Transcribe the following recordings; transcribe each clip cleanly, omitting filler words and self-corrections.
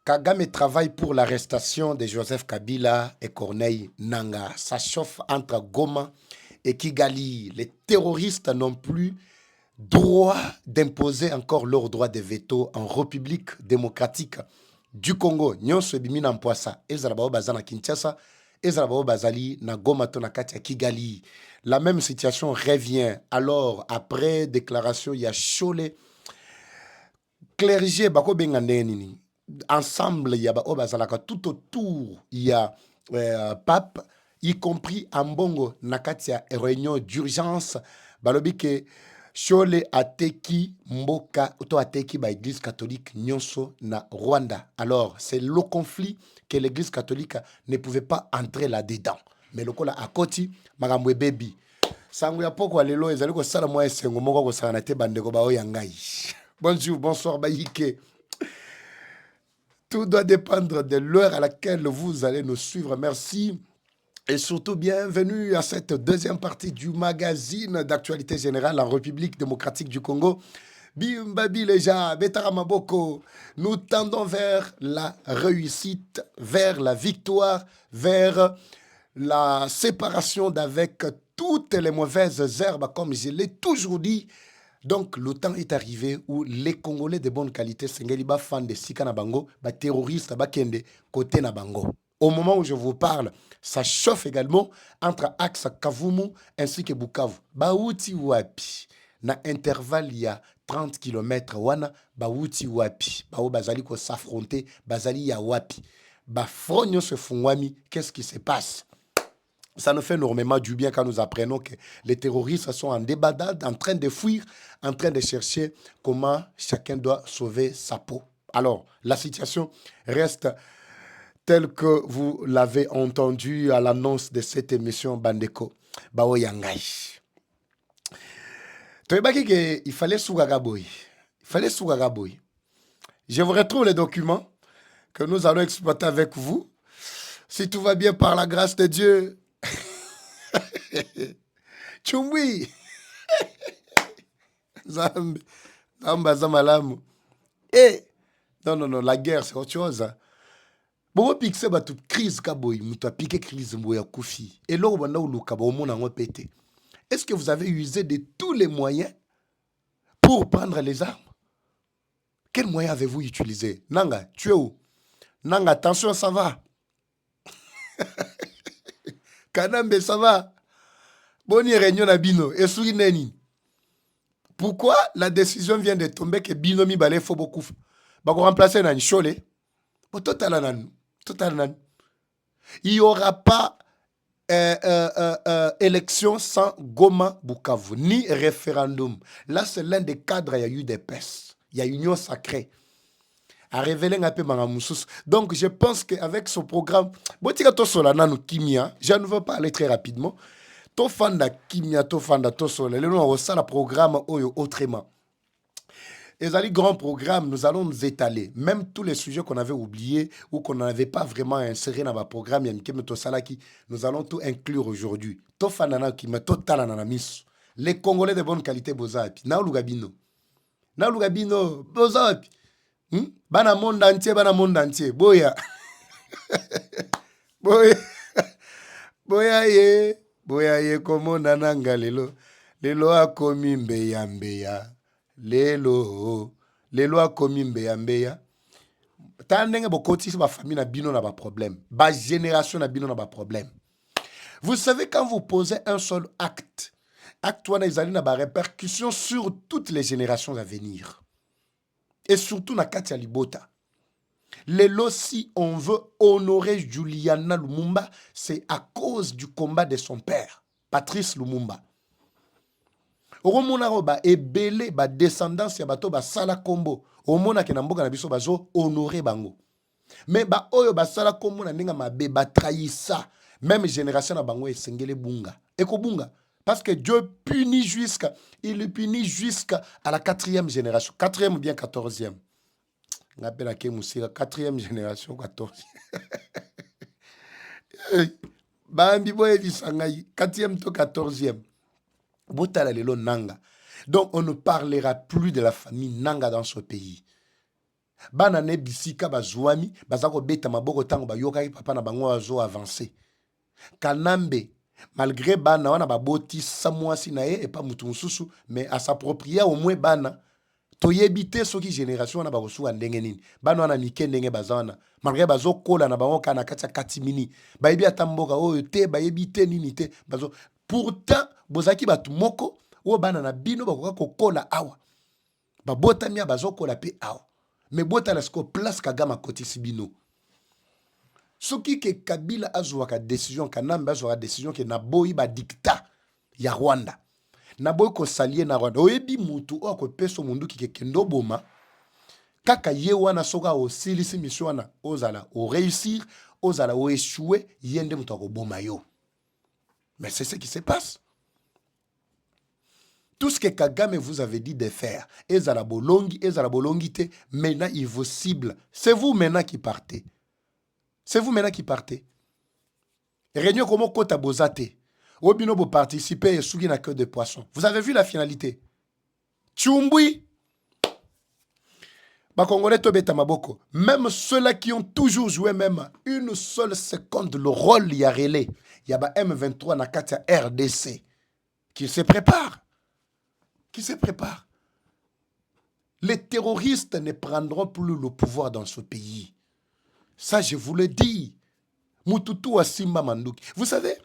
Kagame travaille pour l'arrestation de Joseph Kabila et Corneille Nanga. Ça chauffe entre Goma et Kigali. Les terroristes n'ont plus droit d'imposer encore leur droit de veto en République démocratique du Congo. Nyonso ebimi na mpwasa. Ezala bao bazana Kinshasa. Ezala bao bazali na Goma to na kati ya Kigali. La même situation revient. Alors, après déclaration, il y a Cholet. Clergé, bako benga nini. Ensemble, il y a tout autour, il y a pape, y compris Ambongo, Nakatia, réunion d'urgence, balobi ke Chole ateki mboka, auto ateki ba église catholique nyonso na Rwanda. Alors, c'est le conflit que l'église catholique ne pouvait pas entrer là-dedans. Mais le kola akoti, magamwe baby. Sangu ya poko alelo, ezali ko sala mwa esengo moko ko sala na te bandeko ba oyangai. Bonjour, bonsoir, Baïke. Tout doit dépendre de l'heure à laquelle vous allez nous suivre. Merci et surtout bienvenue à cette deuxième partie du magazine d'actualité générale en République démocratique du Congo. Bimbabi Leja, Betaramaboko, nous tendons vers la réussite, vers la victoire, vers la séparation d'avec toutes les mauvaises herbes, comme je l'ai toujours dit. Donc, le temps est arrivé où les Congolais de bonne qualité, Sengeliba fan de Sika Nabango, terroristes, Kende, côté Nabango. Au moment où je vous parle, ça chauffe également entre Axe Kavumu ainsi que Bukavu. Baouti Wapi, na intervalle il y a 30 km, wana, Baouti Wapi, Bao Bazali ko s'affronter, Bazali ya Wapi. Bafronyo se fungwami, qu'est-ce qui se passe? Ça nous fait énormément du bien quand nous apprenons que les terroristes sont en débandade, en train de fuir, en train de chercher comment chacun doit sauver sa peau. Alors, la situation reste telle que vous l'avez entendu à l'annonce de cette émission Bandeko. Bao Yangai. Il fallait Sougagaboy. Il fallait Sougagaboy. Je vous retrouve les documents que nous allons exploiter avec vous. Si tout va bien par la grâce de Dieu. Chumbi. Zambi. Zamba zamalamu. Eh. Non, la guerre, c'est autre chose. Bon, pique ba toute crise kaboy, muta piqué crise mboya koufi. Et là, on a eu le kabo mon pété. Est-ce que vous avez usé de tous les moyens pour prendre les armes? Quels moyens avez-vous utilisé? Nanga, tu es où? Nanga, attention, ça va. Kanambe, ça va. Boni réunion à Bino. Et souris neni. Pourquoi la décision vient de tomber que Bino mi balé faut beaucoup? Bako remplacer nan Chole. Total. Il n'y aura pas élection sans Goma Bukavu, ni référendum. Là, c'est l'un des cadres, il y a eu des pestes. Il y a union sacrée. À révéler un peu Mangamoussous. Donc, je pense qu'avec ce programme, je ne veux pas aller très rapidement. Tofanda Kimia, Tofanda Tosole, le nom au programme autrement. Et dans les grands programmes, nous allons nous étaler. Même tous les sujets qu'on avait oubliés ou qu'on n'avait pas vraiment insérés dans le programme, nous allons tout inclure aujourd'hui. Tofanda Kimia, Totala Nanamis. Les Congolais de bonne qualité, Bozapi. Naoulugabino. Bozapi. Bana monde entier. Boya. Boya ye, komo nananga lelo. Lelo a komi mbeya. Lelo a komi mbeya. Tandenge bokoti ba famille na bino na ba problème. Ba génération na bino na ba problème. Vous savez, quand vous posez un seul acte wana ezali na ba répercussions sur toutes les générations à venir. Et surtout na Katia Libota. Lelo, si on veut honorer Juliana Lumumba, c'est à cause du combat de son père, Patrice Lumumba. Romona ba ebele ba descendance ya bato ba sala kombo. Omona ke na mboka na biso bazo honorer bango. Mais ba oyo ba sala kombo na ndinga mabe ba trahissa. Même génération na bango esengele bunga. Eko bunga. Parce que Dieu punit jusqu'à la 4e génération. 4e ou bien 14e. On appelle la 4e génération, 14e. Bambi boye bisangai, 4e to 14e. Botala lelo Nanga. Donc on ne parlera plus de la famille Nanga dans ce pays. bana ne bisika bazwami bazako beta maboko tango bayoka papa na bango azo avancer. Kanambe malgré bana wana baboti samwasi na ye et pas mutu mususu mais à s'approprier au moins bana toyebite soki génération wana bakosuka ndenge nini bana wana mike ndenge bazana malgré bazokola na bango kana kati ya katimini bayebi ata mboka oyo te bayebi te nini te bazo pourtant bozaki batu moko o bana na bino bakoka kokola awa babotami ya bazokola pe awa mais botala siko place Kagame akotisi bino soki ke Kabila azwaka décision Kanambe azwaka décision ke naboyi ba dictat ya Rwanda naboyi ko salie na Rwanda oyebi mutu o ko peso mundu ki kendo boma kaka ye wana soka osilisi mission wana ozala o réussir ozala o échouer yende mutu ko boma yo. Mais c'est ce qui se passe. Tout ce que Kagame vous avait dit de faire, ezala bolongi te, maintenant il vous cible. C'est vous maintenant qui partez. C'est vous maintenant qui partez. Réunion comme Kota Bozate. Obino bo participer et sougi na queue de poisson. Vous avez vu la finalité? Tchumbui. Bakongolais tobeta maboko. Même ceux-là qui ont toujours joué même une seule seconde le rôle yarele. Yaba M23 na katia RDC. Qui se prépare. Qui se prépare. Les terroristes ne prendront plus le pouvoir dans ce pays. Ça, je vous le dis. Mututu Asimba Manduki. Vous savez,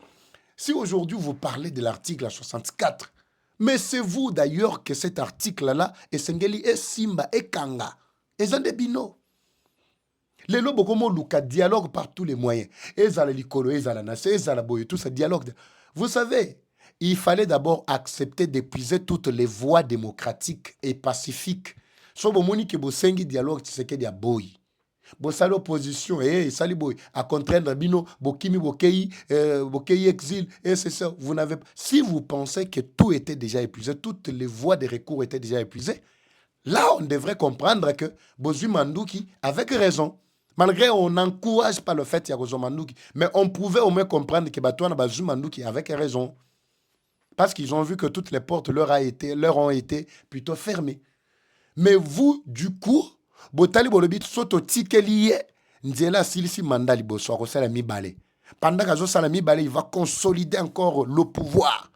si aujourd'hui vous parlez de l'article 64, mais c'est vous d'ailleurs que cet article-là, et Sengeli, et Simba, et Kanga, et Zandebino. Les lobos comme Luka dialogue par tous les moyens. Et Zala Likolo, et Zala Nasse, et Zala Boye, tout ça dialogue. Vous savez, il fallait d'abord accepter d'épuiser toutes les voies démocratiques et pacifiques. So bomoni ke bosengi dialogue Tshisekedi ya boy. Bosala opposition sali boy à contraindre bino bokimi bokei exil et c'est ça vous n'avez si vous pensez que tout était déjà épuisé, toutes les voies de recours étaient déjà épuisées, là on devrait comprendre que Bozui Manduki avec raison. Malgré on n'encourage pas le fait qu'il y a Bozui Manduki, mais on pouvait au moins comprendre que Batouana Bozui Manduki avec raison. Parce qu'ils ont vu que toutes les portes leur ont été plutôt fermées. Mais vous, du coup, botali bolobit soto tikeliye nzela silisi mandali boso akosala mibale. Pendant qu'azo sala mibale, il va consolider encore le pouvoir.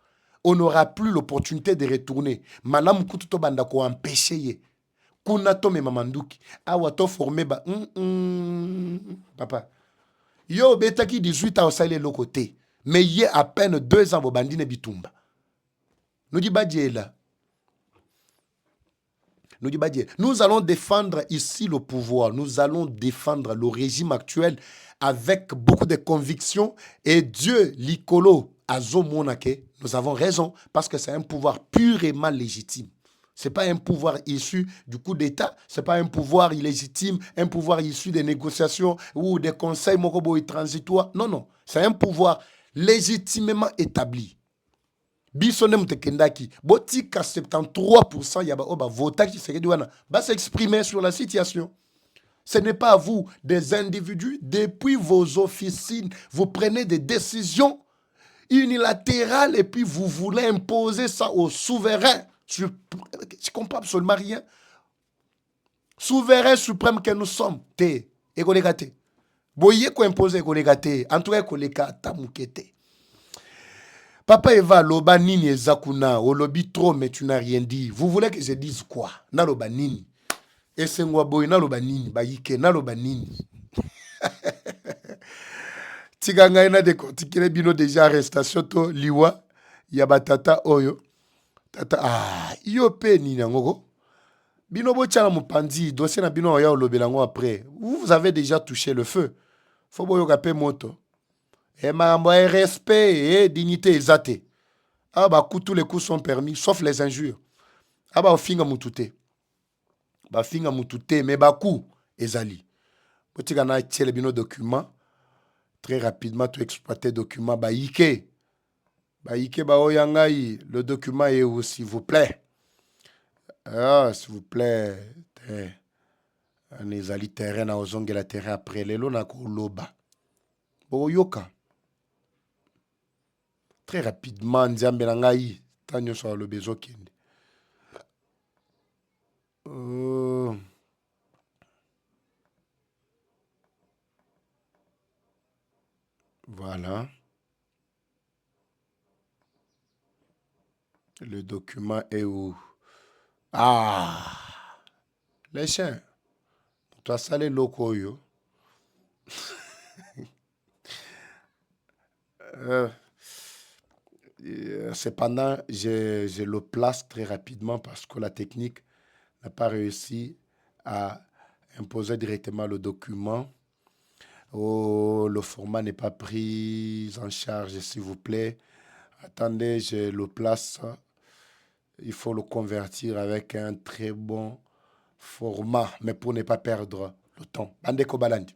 On n'aura plus l'opportunité de retourner. Malam kututo banda ko empêcher ye. Kuna to me mamanduki. Awa to formé ba papa. Yo betaki 18 ans au salé le côté. Mais y a à peine 2 ans bo bandine bitumba. Nous dit badjela. Nous allons défendre ici le pouvoir. Nous allons défendre le régime actuel avec beaucoup de conviction. Et Dieu, l'Ikolo, Azomonake, nous avons raison parce que c'est un pouvoir purement légitime. Ce n'est pas un pouvoir issu du coup d'État. Ce n'est pas un pouvoir illégitime, un pouvoir issu des négociations ou des conseils mokobo et transitoires. Non, non. C'est un pouvoir légitimement établi. Bisonem tekendaki, botika 73% yaba oba votaki Tshisekedi wana, va s'exprimer sur la situation. Ce n'est pas à vous, des individus, depuis vos officines, vous prenez des décisions unilatérales et puis vous voulez imposer ça aux souverains. Je ne comprends absolument rien. Souverain suprême que nous sommes. Te, ekolekate. Boye ko imposer ekolekate. En tout cas, ekoleka tamukete. Papa Eva, loba nini ezakuna, olobi trop mais tu n'as rien dit. Vous voulez que je dise quoi? Na loba nini. Esengwa boy na loba nini, bayike na loba nini. Tiganga ina de tikile bino déjà arrestation to liwa yabatata oyo. Tata yo pe nini ngoko. Bino bo tchala mupandi, dossier na bino ya olobelango après. Vous avez déjà touché le feu. Faut boyo kape moto. Et ma respect et dignité exaté. Ah bah tous les coups sont permis, sauf les injures. Ah bah finga mutute. Bah finga mutute, mais bah coup ezali. Potika na tchele bino document. Très rapidement, tu exploiter document. Bah ike. Bah ike bah oyangai. Le document est où, s'il vous plaît? Ah, s'il vous plaît. Nezali terrain na ozongela terrain après. Lelo na ko loba. Bo yoka. Très rapidement, Nzambe na ngai, tanyo so le bezo kende. Voilà. Le document est où? Ah, les chiens. Toi, ça, les locaux, yo. Euh, cependant, je le place très rapidement parce que la technique n'a pas réussi à imposer directement le document. Oh, le format n'est pas pris en charge, s'il vous plaît. Attendez, je le place. Il faut le convertir avec un très bon format, mais pour ne pas perdre le temps. Bande Kobalandi.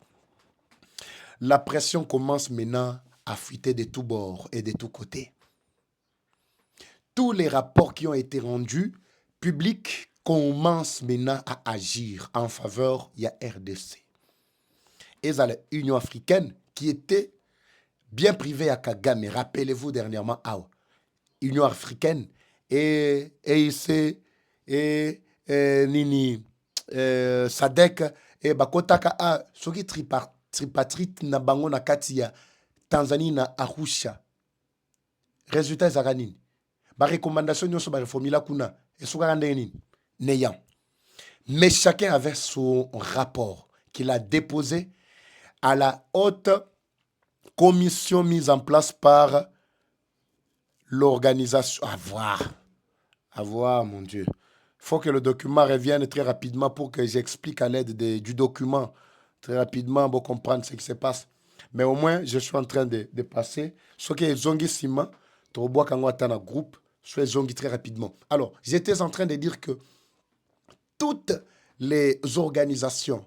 La pression commence maintenant à fuiter de tous bords et de tous côtés. Tous les rapports qui ont été rendus publics commencent maintenant à agir en faveur de la RDC. Et à l'Union africaine qui était bien privée à Kagame. Rappelez-vous dernièrement, Union africaine et EIC et Nini Sadek et Bakotaka a soki tripartite na bango na kati ya Tanzanie na Arusha. Résultat ezaka nini? Ba recommandation nyonso ba reformula kuna esukaka ndenge nini? N'ayant. Mais chacun avait son rapport qu'il a déposé à la haute commission mise en place par l'organisation. À voir, mon Dieu. Il faut que le document revienne très rapidement pour que j'explique à l'aide du document très rapidement pour comprendre ce qui se passe. Mais au moins, je suis en train de passer. Ce qui est zongi sima, Toboa Kango Atana groupe, soit zongi très rapidement. Alors, j'étais en train de dire que toutes les organisations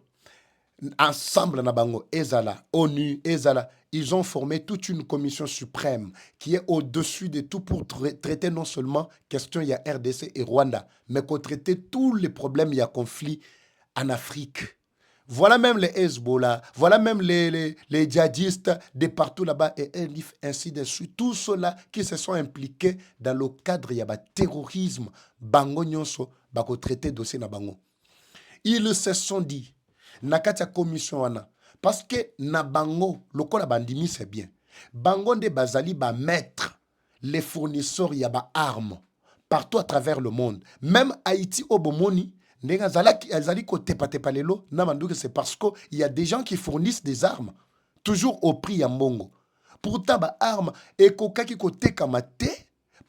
ensemble na bango ezala ONU ezala ils ont formé toute une commission suprême qui est au-dessus de tout pour traiter non seulement question il y a RDC et Rwanda mais pour traiter tous les problèmes il y a conflit en Afrique. Voilà même les Hezbollah, voilà même les djihadistes de partout là-bas et ainsi de suite. Tous ceux-là qui se sont impliqués dans le cadre il y a terrorisme, bango nyonso bako traiter dossier na bango. Ils se sont dit nakati ya commission wana parce que na bango lokola bandimi c'est bien bango nde bazali ba mettre les fournisseurs ya ba armes partout à travers le monde même Haïti obomoni ndenge azali kotepatepa lelo na manduke c'est parce que il y a des gens qui fournissent des armes toujours au prix ya mbongo pourtant ba armes ekokaki kotekama te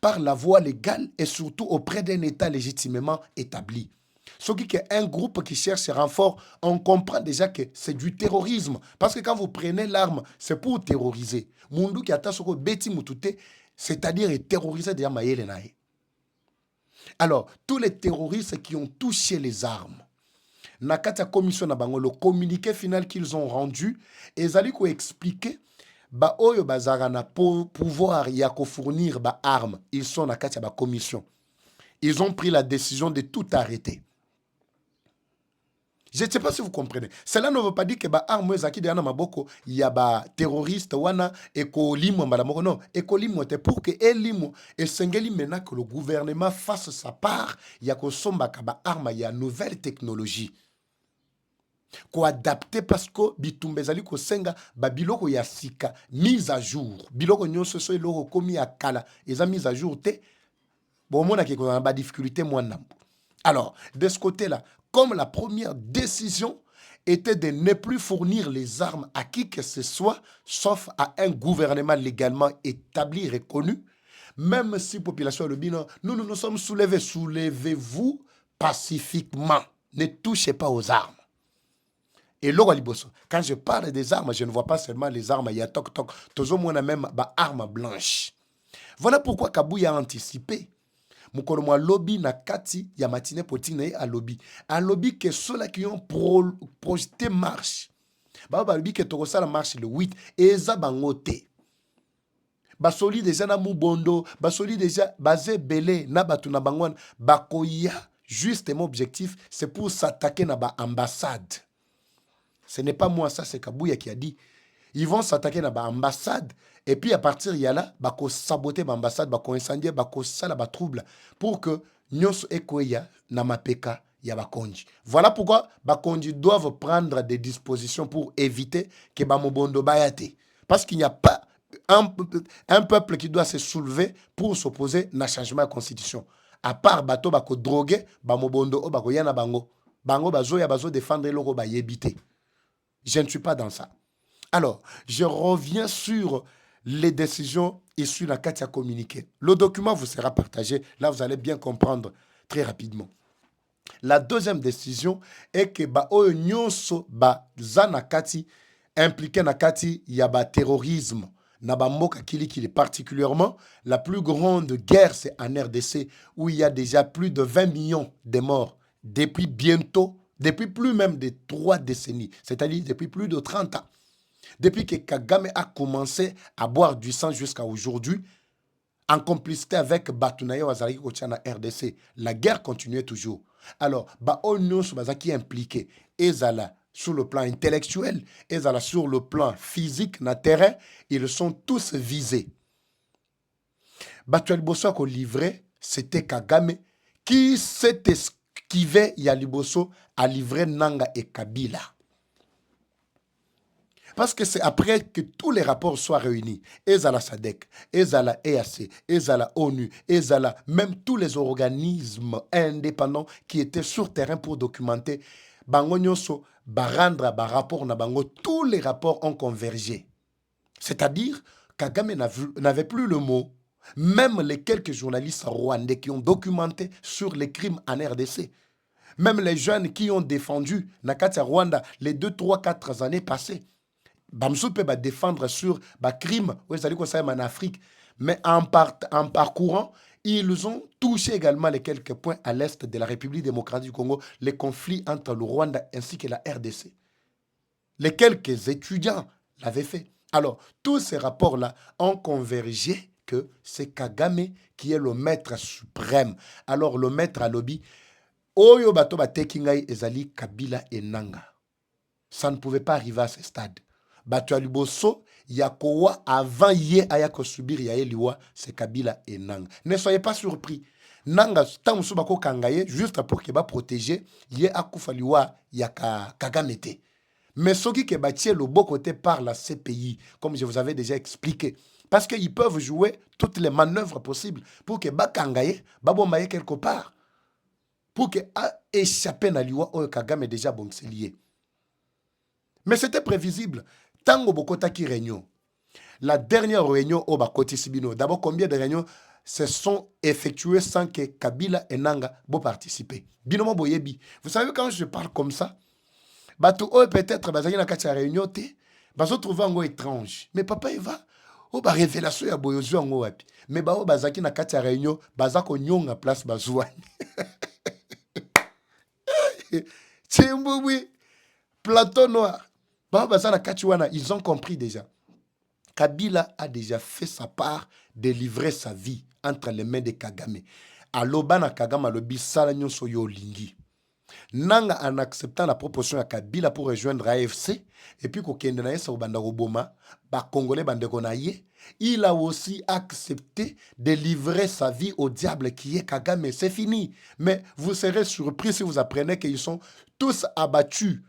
par la voie légale et surtout auprès d'un état légitimement établi. Ce qui est un groupe qui cherche ce renfort, on comprend déjà que c'est du terrorisme. Parce que quand vous prenez l'arme, c'est pour terroriser. Mundu qui attache au beti mutute, c'est-à-dire terroriser déjà Maïle Nae. Alors, tous les terroristes qui ont touché les armes, Nakata commission na bango, le communiqué final qu'ils ont rendu, ils allaient expliquer ba oyo bazara na pouvoir ya ko fournir ba armes, ils sont nakata ba commission. Ils ont pris la décision de tout arrêter. Je ne sais pas si vous comprenez. Cela ne veut pas dire que les armes qui sont maboko, il y a des terroristes wana eko limo malamoko non, eko limo te pour que limo et sengeli maintenant que le gouvernement fasse sa part, il y a que somba kaba arme, il y a nouvelle technologie. Ko adapter parce que bitumbezali ko senga ba biloko ya sika mise à jour. Biloko nyonso so eloko komi akala, eza mise à jour te. Bon mona ki ko na ba difficulté mwana. Alors, de ce côté-là, comme la première décision était de ne plus fournir les armes à qui que ce soit, sauf à un gouvernement légalement établi, reconnu, même si la population le dit, nous nous sommes soulevés, soulevez-vous pacifiquement, ne touchez pas aux armes. Et là, quand je parle des armes, je ne vois pas seulement les armes, il y a toc-toc, toujours moi même armes blanches. Voilà pourquoi Kabouya a anticipé. Mukolo mwa lobby na kati ya matinée politique na a lobby. A lobby que ceux-là qui ont projeté marche. Ba lobby que toko sala marche le 8 eza bangote. Ba soli déjà na mubondo, ba soli déjà basé belé na batu na bangwan bakoya justement objectif c'est pour s'attaquer na ba ambassade. Ce n'est pas moi ça c'est Kabouya qui a dit. Ils vont s'attaquer à l'ambassade et puis à partir de là, ils vont saboter l'ambassade, ils vont incendier, ils vont faire des troubles pour que nous soyons na mapeka ya bakonji. Voilà pourquoi bakonji doivent prendre des dispositions pour éviter que bamobondo bayate. Parce qu'il n'y a pas un peuple qui doit se soulever pour s'opposer à un changement de la constitution. À part bato bako drogué, bamobondo o bako yana bango. Bango bazo ya bazo défendre l'oko ba yébité. Je ne suis pas dans ça. Alors, je reviens sur les décisions issues de la Katia communiqué. Le document vous sera partagé. Là, vous allez bien comprendre très rapidement. La deuxième décision est que ba oyo nyonso ba zana kati impliqué na kati ya ba terrorisme na ba mboka kilikili, particulièrement la plus grande guerre c'est en RDC où il y a déjà plus de 20 millions de morts depuis bientôt, depuis plus même de 3 décennies, c'est-à-dire depuis plus de 30 ans. Depuis que Kagame a commencé à boire du sang jusqu'à aujourd'hui, en complicité avec Batunaye Wazari Kochana RDC, la guerre continuait toujours. Alors, on qui est impliqué, ezala sur le plan intellectuel, ezala sur le plan physique, na terrain, ils sont tous visés. Batuel Bosso qu'on livrait, c'était Kagame qui s'est esquivé Yaliboso à livrer Nanga et Kabila. Parce que c'est après que tous les rapports soient réunis. Ezala SADC, Ezala EAC, Ezala ONU, Ezala, même tous les organismes indépendants qui étaient sur terrain pour documenter. Bango nyonso, barandra, rapport na bango, tous les rapports ont convergé. C'est-à-dire, Kagame n'avait plus le mot. Même les quelques journalistes rwandais qui ont documenté sur les crimes en RDC. Même les jeunes qui ont défendu Nakatia Rwanda les 2, 3, 4 années passées. Bamsou peut défendre sur les crimes en Afrique, mais en parcourant, ils ont touché également les quelques points à l'est de la République démocratique du Congo, les conflits entre le Rwanda ainsi que la RDC. Les quelques étudiants l'avaient fait. Alors, tous ces rapports-là ont convergé que c'est Kagame qui est le maître suprême. Alors, le maître à lobby, Oyo bato ba tekingai ezali Kabila et Nanga. Ça ne pouvait pas arriver à ce stade. Bato Aliboso, Yakowa, avant hier, Ayako subir Yaeliwa, c'est Kabila et Nanga. Ne soyez pas surpris. Nanga, tant que Subako Kangaye, juste pour qu'il va protéger, Ye Akufaliwa, Yaka Kagamete. Mais ceux qui bâtissent le beau côté par la CPI, comme je vous avais déjà expliqué. Parce qu'ils peuvent jouer toutes les manœuvres possibles pour que Bakangaye, Babombaye quelque part. Pour que échapper à l'Iwa, Kagame déjà bon, c'est lié. Mais c'était prévisible. Tango Bokota qui réunion. La dernière réunion au Bakoti Sibino. D'abord, combien de réunions se sont effectuées sans que Kabila et Nanga bo participer? Binomo Boyebi. Vous savez, quand je parle comme ça, Bato peut-être bazaki na kati ya réunion te, bazo trouver ngo étrange. Mais papa il va o ba révélation ya boyozo ngo wapi. Mais ba o bazaki na kati ya réunion, bazako nyonga place bazouani. Tchimboui, plateau noir. Ils ont compris déjà. Kabila a déjà fait sa part de livrer sa vie entre les mains de Kagame. Aloba na Kagame alobi sala nyonso yo lingi. Nanga en acceptant la proposition de Kabila pour rejoindre AFC et puis kokende na yesa obanda roboma ba congolais bandeko na ye, il a aussi accepté de livrer sa vie au diable qui est Kagame. C'est fini. Mais vous serez surpris si vous apprenez qu'ils sont tous abattus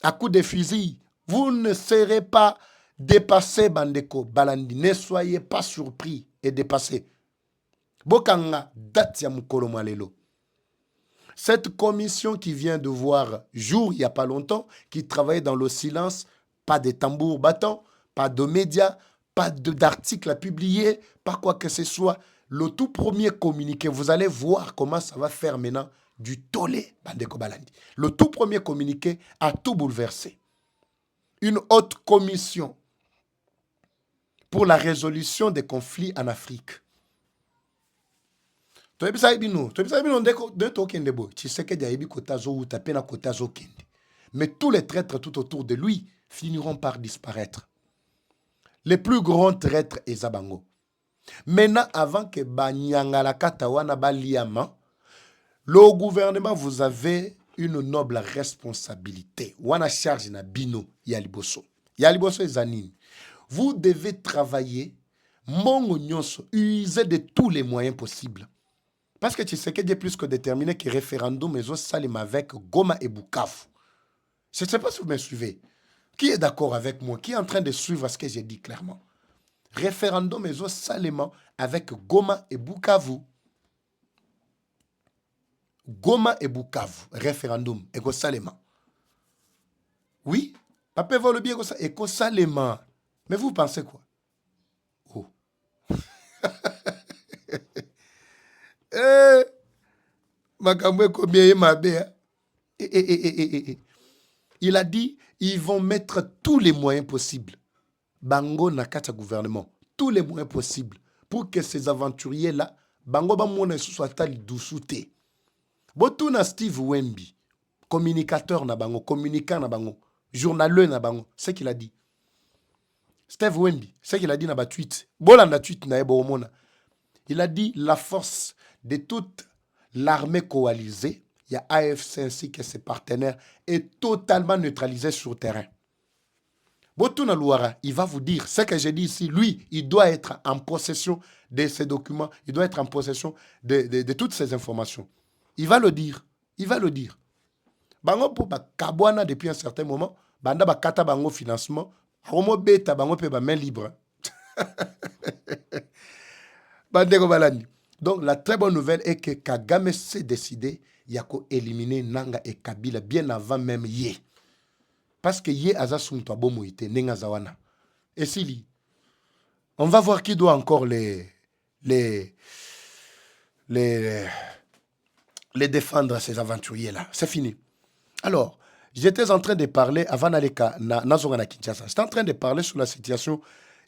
à coups de fusil. Vous ne serez pas dépassé, Bandeko Balandi. Ne soyez pas surpris et dépassé. Bokanga datia mukolo malelo. Cette commission qui vient de voir jour il n'y a pas longtemps, qui travaillait dans le silence, pas de tambour battant, pas de médias, pas d'articles à publier, pas quoi que ce soit. Le tout premier communiqué, vous allez voir comment ça va faire maintenant du tollé, Bandeko Balandi. Le tout premier communiqué a tout bouleversé. Une haute commission pour la résolution des conflits en Afrique. Mais tous les traîtres tout autour de lui finiront par disparaître. Les plus grands traîtres et Zabango. Maintenant, avant que Banyangala Katawana Baliama, le gouvernement, vous avez une noble responsabilité. Wana charge na bino Yaliboso. Yaliboso et Zanine. Vous devez travailler, mongo nyonso, user de tous les moyens possibles. Parce que tu sais qu'il est plus que déterminé que référendum, mais aussi salim avec Goma et Bukavu. Je ne sais pas si vous me suivez. Qui est d'accord avec moi? Qui est en train de suivre ce que j'ai dit clairement? Référendum et salement avec Goma et Bukavu. Goma et Bukavu. Référendum et salement. Oui, papa va le bien et salement. Mais vous pensez quoi? Oh. Eh, Makamwe combien ma bé. Il a dit, ils vont mettre tous les moyens possibles. Bango nakata gouvernement. Tous les moyens possibles pour que ces aventuriers-là, bango ba mona soit tali dousoute. Botuna Steve Wemby, communicateur na bango, communicant na bango, journaleux na bango, c'est qu'il a dit. Steve Wemby, c'est qu'il a dit na ba tweet. Bolanda tweet na ebo omona. Il a dit la force de toute l'armée coalisée, il y a AFC ainsi que ses partenaires, est totalement neutralisée sur le terrain. Botuna Louara, il va vous dire ce que j'ai dit ici. Lui, il doit être en possession de ces documents, il doit être en possession de toutes ces informations. Il va le dire. Il va le dire. Bango pour Kabwana depuis un certain moment, banda ba kata bango financement, homo beta bango pe ba main libre. Bandeko balani. Donc la très bonne nouvelle est que Kagame s'est décidé yako éliminer Nanga et Kabila bien avant même Yé. Parce que Yé aza sumto abomoite nenga zawana. Et Sili, on va voir qui doit encore les défendre, ces aventuriers-là. C'est fini. Alors, j'étais en train de parler, avant Naleka, Nazongana Kinshasa, j'étais en train de parler sur la situation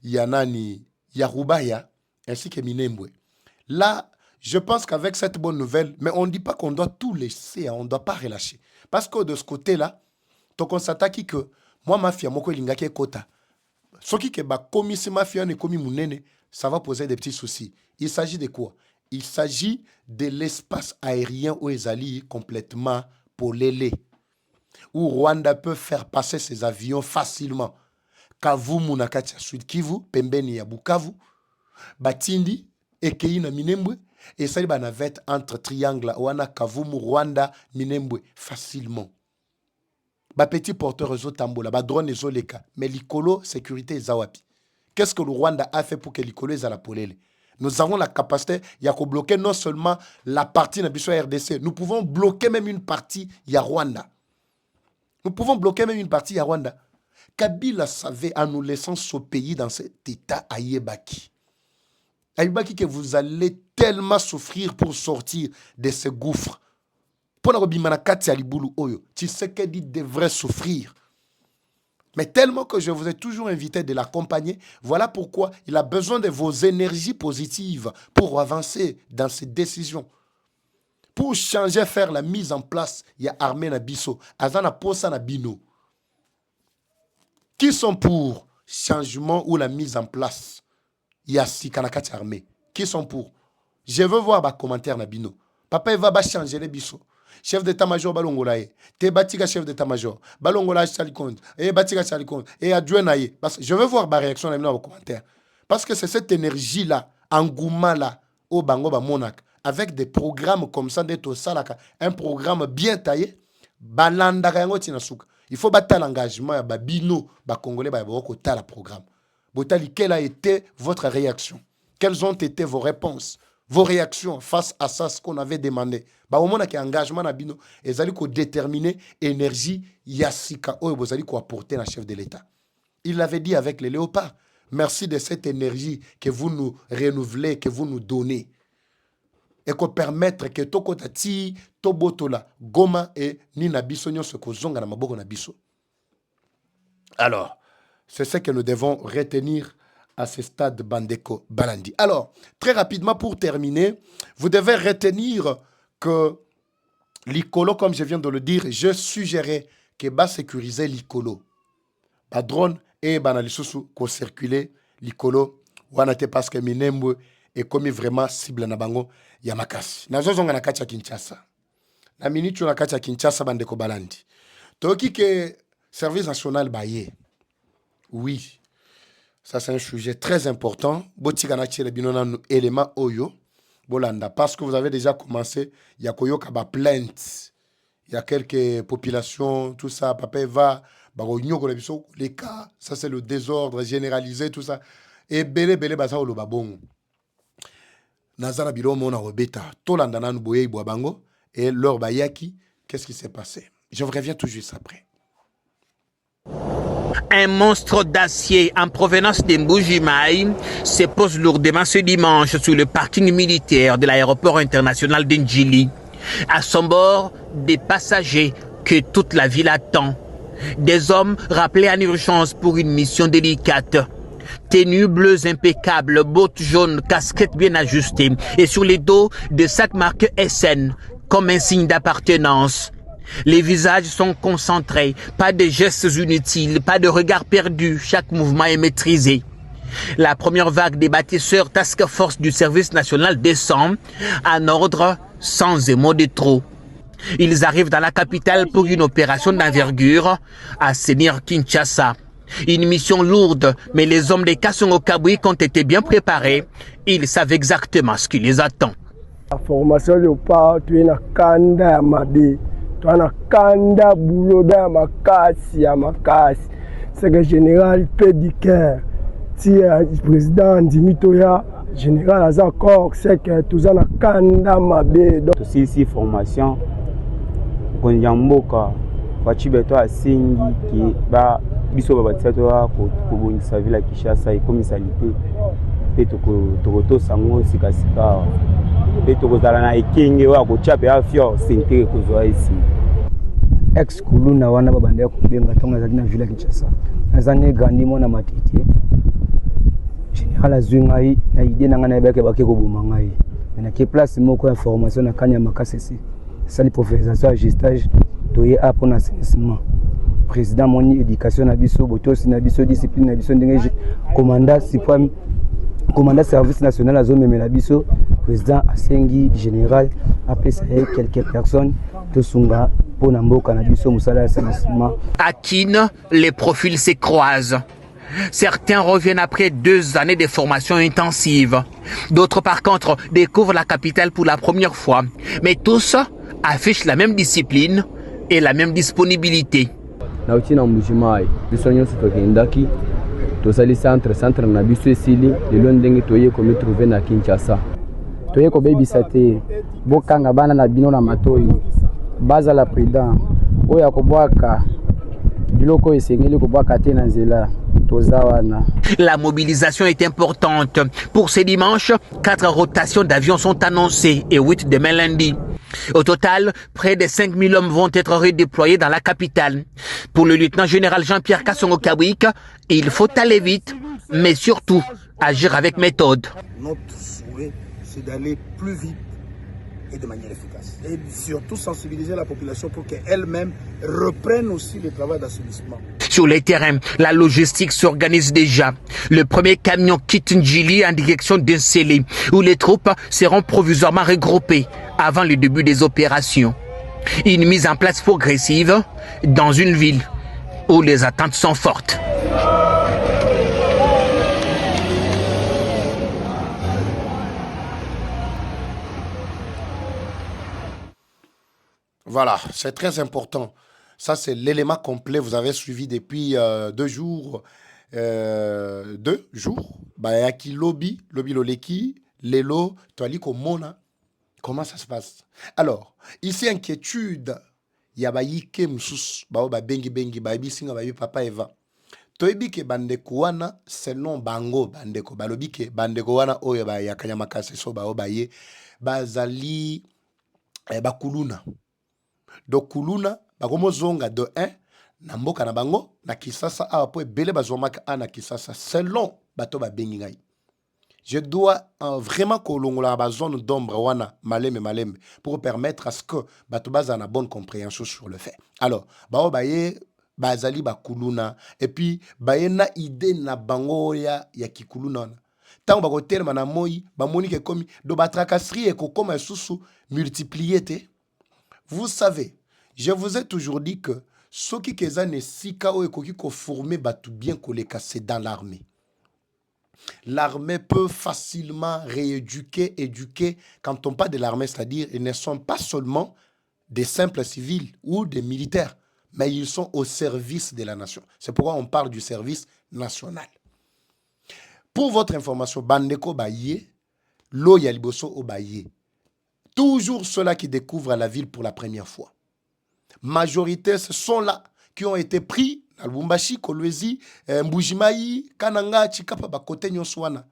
Yanani, Yarubaya, ainsi que Minembwe. Là, je pense qu'avec cette bonne nouvelle, mais on ne dit pas qu'on doit tout laisser, on ne doit pas relâcher. Parce que de ce côté-là, tu constates que moi, mafia, moi, je kota. Ce qui est commis, c'est mafia, ne commis mounene, ça va poser des petits soucis. Il s'agit de quoi? Il s'agit de l'espace aérien où ils allient complètement polélé, où Rwanda peut faire passer ses avions facilement. Kavumu na kati ya Sud Kivu, pembeni ya Bukavu, Batindi, Ekei na Minembwe, et ça ba navette entre triangle wana Kavumu, Rwanda, Minembwe facilement. Ba petit porteur réseau tambola, ba drone réseau leka, mais l'icolo sécurité zawapi. Qu'est-ce que le Rwanda a fait pour que l'icolo est à la polélé? Nous avons la capacité de bloquer non seulement la partie de la RDC, nous pouvons bloquer même une partie de Rwanda. Nous pouvons bloquer même une partie de Rwanda. Kabila savait en nous laissant ce pays dans cet état à Yebaki. À Yebaki que vous allez tellement souffrir pour sortir de ce gouffre. Pour tu sais qu'il devrait souffrir. Mais tellement que je vous ai toujours invité de l'accompagner, voilà pourquoi il a besoin de vos énergies positives pour avancer dans ses décisions. Pour changer, faire la mise en place, il y a Armée Nabiso, Azana Posa Nabino. Qui sont pour changement ou la mise en place? Il y a Sikanakati Armée. Qui sont pour? Je veux voir les commentaires Nabino. Papa, il va changer les biso. Chef d'état-major balongolaye, te batika chef d'état-major, balongolaye salikond, et batika salikond, et adjoint naye. Parce que je veux voir ma réaction dans les commentaires. Parce que c'est cette énergie-là, engouement là, au bango ba monak, avec des programmes comme ça, d'être salaka, un programme bien taillé, balanda yango tinasuka. Il faut battre l'engagement, ba bino, ba congolais, ba boko ta la programme. Botali, quelle a été votre réaction? Quelles ont été vos réponses? Vos réactions face à ça, ce qu'on avait demandé. Bah, au moment qu'il y a engagement, ils allaient déterminer l'énergie yassika, ils allaient apporter la chef de l'État. Il l'avait dit avec les léopards. Merci de cette énergie que vous nous renouvelez, que vous nous donnez. Et qu'on permettre que Tokotati, Tobotola, Goma et Nina Bissonio se kozonga na maboko na biso. Alors, c'est ce que nous devons retenir à ce stade Bandeko Balandi. Alors, très rapidement pour terminer, vous devez retenir que l'Icolo, comme je viens de le dire, je suggérais que va sécuriser l'Icolo. Ba drone et banalisousu ko circuler l'Icolo, wanate parce que Minembwe est comme vraiment cible na bango ya makasi. Nazozonga na kati ya Kinshasa. Na minitu na kati ya Kinshasa Bandeko Balandi. Toki que service national baye. Oui. Ça, c'est un sujet très important. Élément Oyo. Bolanda. Parce que vous avez déjà commencé, il y a Koyo Kaba plainte. Il y a quelques populations, tout ça. Papa va, les cas, ça c'est le désordre généralisé, tout ça. Et belé belé basa olo babongo. Nazana bilo mona robeta. Tolanda nanu boye bango. Et leur bayaki, qu'est-ce qui s'est passé? Je vous reviens tout juste après. Un monstre d'acier en provenance de Mbuji-Mayi se pose lourdement ce dimanche sur le parking militaire de l'aéroport international d'Ndjili. À son bord, des passagers que toute la ville attend. Des hommes rappelés en urgence pour une mission délicate. Tenues bleues impeccables, bottes jaunes, casquettes bien ajustées et sur les dos des sacs marqués SN comme un signe d'appartenance. Les visages sont concentrés, pas de gestes inutiles, pas de regards perdus, chaque mouvement est maîtrisé. La première vague des bâtisseurs Task Force du service national descend en ordre sans un mot de trop. Ils arrivent dans la capitale pour une opération d'envergure, assainir Kinshasa. Une mission lourde, mais les hommes des Kasongo Kabwik ont été bien préparés. Ils savent exactement ce qui les attend. La formation de part, tu es na kanda mabe, tu as na kanda bouloda makasi ya makasi. C'est que général Pédicaire, si le président Dimitoya, général Azakor, c'est que tu as na kanda mabe. Donc ici formation, Konyamboka, Wachibeto asingi ki ba biso babatsato ko bonisa vila Kinshasa ikomisalite pe to sango sikasika pe to kozala na ekenge wa ko chape afio sente ko zo ici ex kuluna wana babande kubenga tonga za na vila Kinshasa nazane gandi mona matiti général azungai na idée na ngana beke bake ko buma ngai na ke place moko ya formation na kanya makasesi sali professeur agistage toye apo na assainissement président moni éducation na biso botosi na biso discipline na biso ndenge commandant suprême commandant service national azomemela biso président asengi général apesa quelques personnes tosunga pona mboka na biso musala assainissement. À Kin, les profils se croisent. Certains reviennent après 2 années de formation intensive. D'autres, par contre, découvrent la capitale pour la première fois. Mais tous affichent la même discipline et la même disponibilité. Nauti na Mbuji-Mayi biso nyonso tokendaki tosali centre na biso esili lelo ndenge toye komi trouver na Kinshasa toye kobebisa te bokanga bana na bino na matoyi baza la prudent oya kobwaka biloko esengeli kobwaka te na nzela. La mobilisation est importante. Pour ce dimanche, 4 rotations d'avions sont annoncées et 8 demain lundi. Au total, près de 5000 hommes vont être redéployés dans la capitale. Pour le lieutenant-général Jean-Pierre Kasongo Kabwik, il faut aller vite, mais surtout agir avec méthode. Notre souhait, c'est d'aller plus vite et de manière efficace. Et surtout sensibiliser la population pour qu'elle-même reprenne aussi le travail d'assainissement. Sur les terrains, la logistique s'organise déjà. Le premier camion quitte Ndjili en direction d'Nsele, où les troupes seront provisoirement regroupées avant le début des opérations. Une mise en place progressive dans une ville où les attentes sont fortes. Voilà, c'est très important. Ça, c'est l'élément complet. Vous avez suivi depuis 2 jours. 2 jours. Bayaki lobby loleki, lelo, toali komona. Comment ça se passe? Alors, ici, inquiétude. Yabayi ke msus, bao ba bengi, bayi singa bayi papa Eva. Toebi ke bandeko wana, selon bango bandeko. Balobi ke bandeko wana, oye ba yakanya makase so bao baye. Bazali, bakuluna. Donc kuluna bakomo zonga de 1 na mboka na bango na Kisasa a po ebele bazomaka na Kisasa selon bato ba bengi ngai. Je dois vraiment kolongola ba zone d'ombre wana maleme pour permettre à ce que bato baza na bonne compréhension sur le fait. Alors bao baye bazali bakuluna et puis baye na idée na bango ya kikuluna. Tant ba ko telema na moi ba monike komi do ba tracasserie e ko koma susu multiplier te. Vous savez, je vous ai toujours dit que ceux qui kezane sika o ekoki ko former batu bien koleka c'est dans l'armée. L'armée peut facilement rééduquer, éduquer. Quand on parle de l'armée, c'est-à-dire ils ne sont pas seulement des simples civils ou des militaires, mais ils sont au service de la nation. C'est pourquoi on parle du service national. Pour votre information, Bandeko Baye, Loya Liboso Obaye, toujours ceux-là qui découvrent la ville pour la première fois. Majorité, ce sont là qui ont été pris à Lubumbashi, Kolwezi, Mbujimayi, Kananga, Chikapa, Bakote, Nyoswana.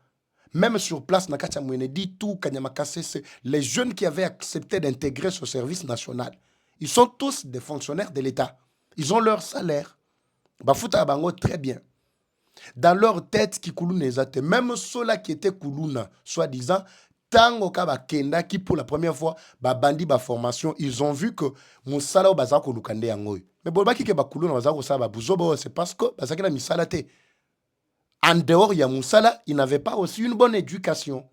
Même sur place, Nakacha Mwenedi, tout, Kanyamakase, les jeunes qui avaient accepté d'intégrer ce service national, ils sont tous des fonctionnaires de l'État. Ils ont leur salaire. Bafuta Bango, très bien. Dans leur tête, qui Koulounezate, même ceux-là qui étaient Koulouna, soi-disant, Tango Kaba Kenda, qui pour la première fois, bandi ba formation, ils ont vu que Moussala ou Bazako Lukande Yangoy. Mais bon, qui ba Koulouna, Bazako Saba Bouzobo, c'est parce que Bazaki la Misalate. En dehors, il y a Moussala, il n'avait pas aussi une bonne éducation.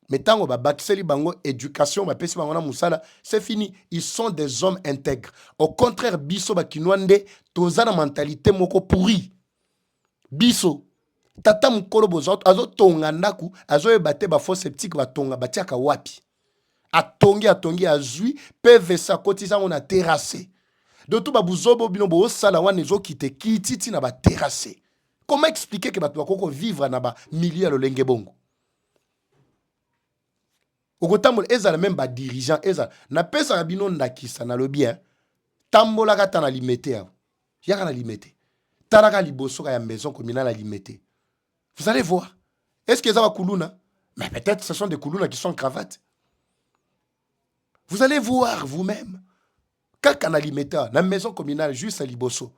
Mais tant que Bakseli Bango, éducation, Pesi Bango Moussala, c'est fini. Ils sont des hommes intègres. Au contraire, Biso Bakinwande, Tozana mentalité moko pourri. Biso. Tata mukolo bozo azo tonga ndaku azo ebate ba faux sceptique ba tonga batiaka wapi atongi azui PVC kotisa on a terrassé de tout ba buzobo bino bo sala wana ezo kite kititi na ba terrassé. Comment expliquer que ba koko vivre na ba milieu ya lolenge bongo okotambola ezala même ba dirigeant ezala na pesa na bino ndakisa na lobi hein tambola kata na limité ya yaka na limité taraka liboso ka ya maison communale à limité. Vous allez voir. Est-ce que ça va Koulouna? Mais peut-être ce sont des Koulouna qui sont en cravate. Vous allez voir vous-même. Quand on a limité dans la maison communale, juste à Liboso,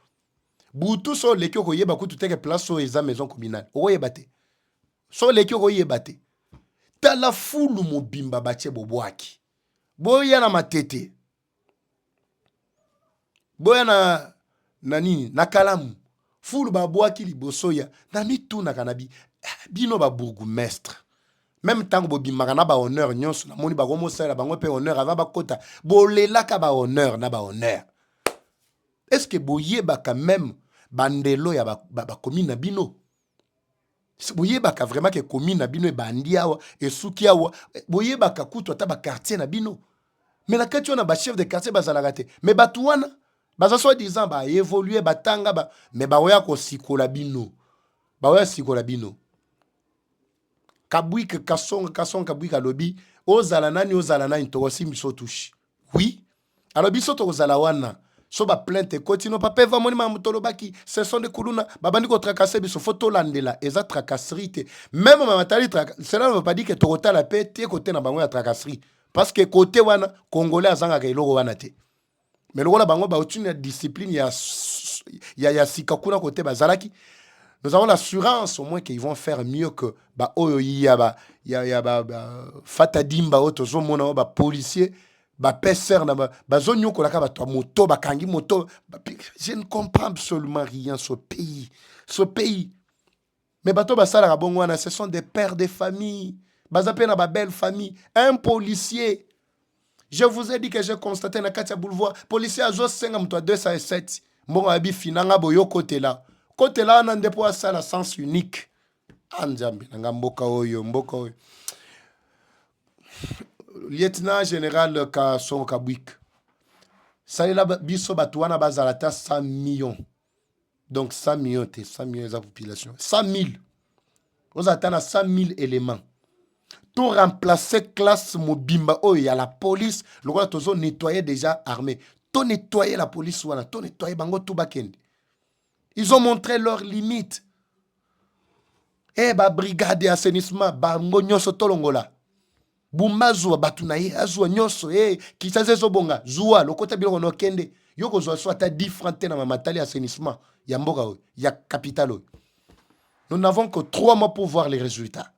Boutou sont les qui ont eu beaucoup de place sur les maisons communales. Oye bate. Sont les qui ont eu bate. T'as la foule mon bimba bache boboaki. Boya na matete. Boya na nani na kalamu. Foule baboaki Liboso ya na mitu na kanabi bino ba bourgmestre. Même tant que bobi magana ba honneur nyonso na moni ba gomo sala bango pe honneur ava ba kota bolela ka ba honneur na ba honneur. Est-ce que boye ba quand même bandelo ya ba commune na bino? Boye ba ka vraiment que commune na bino e bandi awa e suki awa boye ba ka kuto ta ba quartier na bino. Mais la question na ba chef de quartier ba zala gate. Mais ba tuana baza soi-disant ba évoluer batanga ba mais ba oya ko sikola bino. Ba oya sikola bino. Kabouik kasong kabouik alobi ozala nani tokosi miso touche. Oui. Alors biso to ozala wana so ba plainte continue papa va moni mamutolo baki ce sont des Koulouna babandi ko tracasser biso photo landela eza tracasserie. Même mamatali cela ne veut pas dire que tokota la paix te côté na bango ya tracasserie parce que côté wana congolais azanga ka iloko wana te. Mais le rôle bango ba une discipline ya sikakuna côté bazalaki. Nous avons l'assurance au moins qu'ils vont faire mieux que ba oyo fatadimba otozo mona ba policier ba pesseur na ba zonyo ko la ka ba to moto ba kangi moto je ne comprends absolument rien ce pays. Mais bato ba sala bongo wana ce sont des pères de famille bazape na ba belle famille un policier. Je vous ai dit que j'ai constaté na Katia Boulevard, policier a 5 à 207. Bon, abi finanga boyo côté là. Côté là, on a un dépôt à ça, la sens unique. Anjambi, nanga mboka oyo. Lieutenant général Kasson Kabouik. Ça y est là, biso batouana bazalata 100 millions. Donc 100 millions, 100 millions de la population. 100 000. Vous attendez à 100 000 éléments. Tout remplacer classe mobimba oh il y a la police le roi tozo nettoyer déjà armé tout nettoyer la police wana tout nettoyer bango tout bakendi ils ont montré leurs limites ba brigade d'assainissement bango nyonso tolongola bumazu batunaye azwa nyonso kisaze zo bonga zuwa lokota biloko no kende yoko zo so ata 10 francs na mamatali assainissement ya mboka o ya capitale. Nous n'avons que 3 mois pour voir les résultats.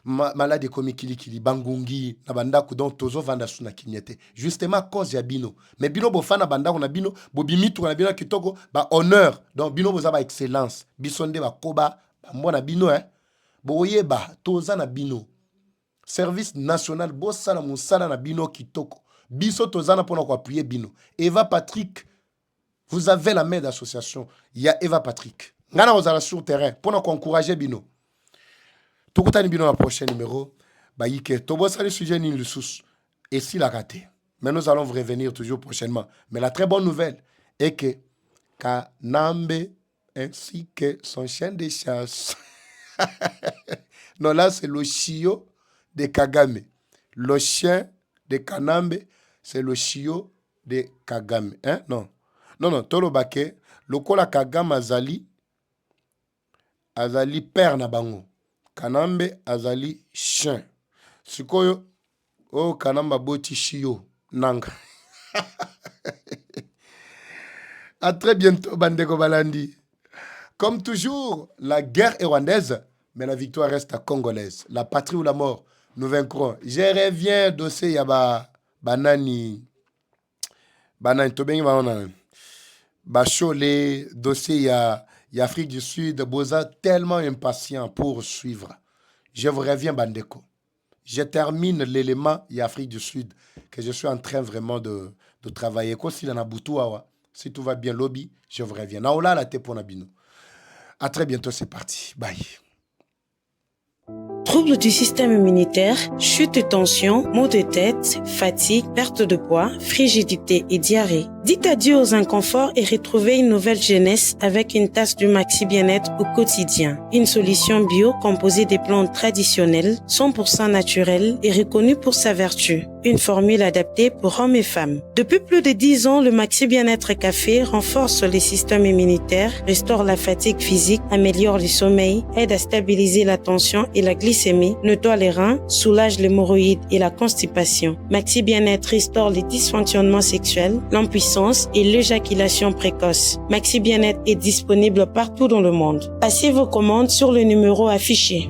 Malade comme Kili Bangungi na bandaku donc tozo vanda suna kinyete justement à cause ya bino mais bino bofana bandaku na bino bobimitu na bino kitoko ba honneur donc bino boza ba excellence bisonde ba koba ba mwana bino boyeba toza na bino service national bosala musala na bino kitoko biso toza na pona ko appuyer bino Eva Patrick vous avez la main d'association il y a Eva Patrick ngana ozala sur terrain pona ko encourager bino. Tout le monde dans le prochain numéro. Le sujet ni le sous. Et s'il a raté. Mais nous allons revenir toujours prochainement. Mais la très bonne nouvelle, et que Kanambe ainsi que son chien de chasse. Non, là, c'est le chiot de Kagame. Le chien de Kanambe, c'est le chiot de Kagame. Hein? Non. Non, Tolobake, le kola Kagame azali père na bango. Kanambe azali chien. Sikoyo, oh, Kanamba boti chiot. Nanga. À très bientôt, Bandeko Balandi. Comme toujours, la guerre est rwandaise, mais la victoire reste congolaise. La patrie ou la mort, nous vaincrons. Je reviens dossier yaba banani tobengi banana bachole dossier ya Afrique du Sud. Boza tellement impatient pour suivre. Je vous reviens Bandeko. Je termine l'élément ya Afrique du Sud que je suis en train vraiment de travailler. Si tout va bien lobby, je vous reviens. Naola la te pour Nabino. À très bientôt, c'est parti. Bye. Troubles du système immunitaire, chute de tension, maux de tête, fatigue, perte de poids, frigidité et diarrhée. Dites adieu aux inconforts et retrouvez une nouvelle jeunesse avec une tasse du Maxi Bien-être au quotidien. Une solution bio composée des plantes traditionnelles, 100% naturelles et reconnue pour sa vertu. Une formule adaptée pour hommes et femmes. Depuis plus de 10 ans, le Maxi Bien-être Café renforce le système immunitaire, restaure la fatigue physique, améliore le sommeil, aide à stabiliser la tension et la glycémie, nettoie les reins, soulage l'hémorroïde et la constipation. Maxi Bien-être restaure les dysfonctionnements sexuels, l'impuissance et l'éjaculation précoce. Maxi Bien-être est disponible partout dans le monde. Passez vos commandes sur le numéro affiché.